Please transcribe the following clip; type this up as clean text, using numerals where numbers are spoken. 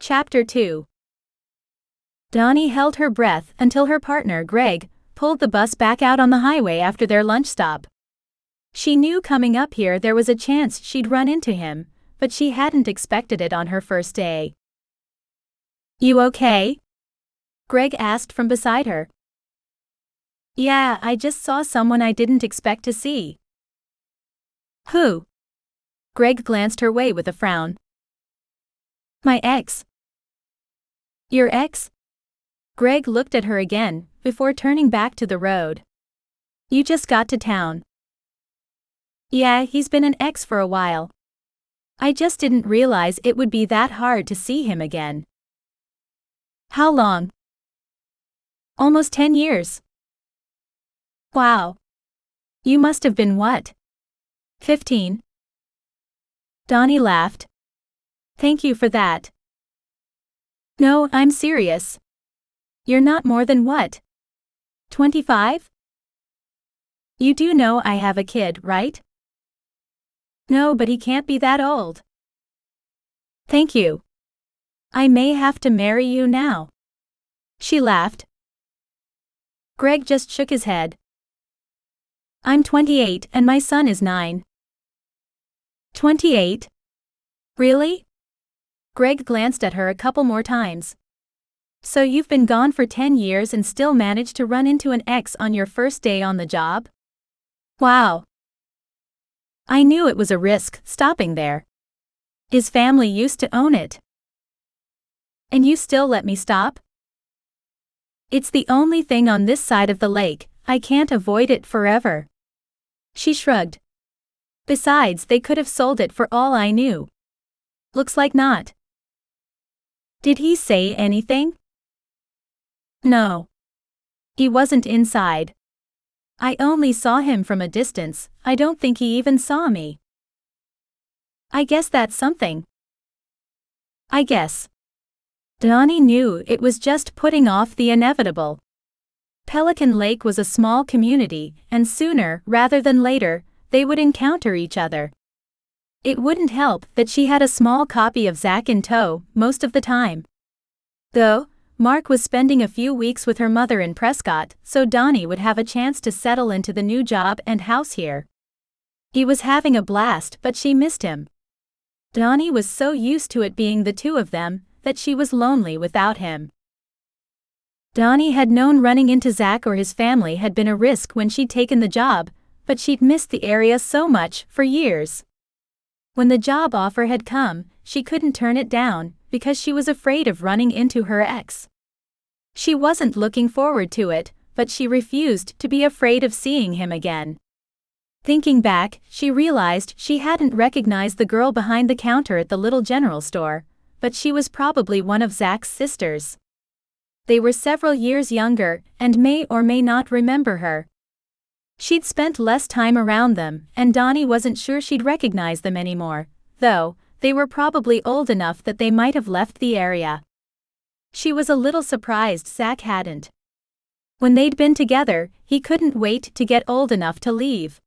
Chapter 2. Dani held her breath until her partner, Greg, pulled the bus back out on the highway after their lunch stop. She knew coming up here there was a chance she'd run into him, but she hadn't expected it on her first day. "You okay?" Greg asked from beside her. "Yeah, I just saw someone I didn't expect to see." "Who?" Greg glanced her way with a frown. "My ex." "Your ex?" Greg looked at her again, before turning back to the road. "You just got to town." "Yeah, he's been an ex for a while. I just didn't realize it would be that hard to see him again." "How long?" "Almost 10 years. "Wow. You must have been what? 15? Dani laughed. "Thank you for that." "No, I'm serious. You're not more than what? 25? You do know I have a kid, right?" "No, but he can't be that old." "Thank you. I may have to marry you now." She laughed. Greg just shook his head. "I'm 28 and my son is 9. 28? Really?" Greg glanced at her a couple more times. "So you've been gone for 10 years and still managed to run into an ex on your first day on the job? Wow. I knew it was a risk stopping there. His family used to own it. And you still let me stop?" "It's the only thing on this side of the lake, I can't avoid it forever." She shrugged. "Besides, they could have sold it for all I knew." "Looks like not." "Did he say anything?" "No. He wasn't inside. I only saw him from a distance, I don't think he even saw me." "I guess that's something." "I guess." Dani knew it was just putting off the inevitable. Pelican Lake was a small community, and sooner rather than later, they would encounter each other. It wouldn't help that she had a small copy of Zach in tow most of the time. Though, Mark was spending a few weeks with her mother in Prescott, so Dani would have a chance to settle into the new job and house here. He was having a blast, but she missed him. Dani was so used to it being the two of them, that she was lonely without him. Dani had known running into Zach or his family had been a risk when she'd taken the job, but she'd missed the area so much for years. When the job offer had come, she couldn't turn it down, because she was afraid of running into her ex. She wasn't looking forward to it, but she refused to be afraid of seeing him again. Thinking back, she realized she hadn't recognized the girl behind the counter at the little general store, but she was probably one of Zach's sisters. They were several years younger, and may or may not remember her. She'd spent less time around them, and Dani wasn't sure she'd recognize them anymore, though they were probably old enough that they might have left the area. She was a little surprised Zach hadn't. When they'd been together, he couldn't wait to get old enough to leave.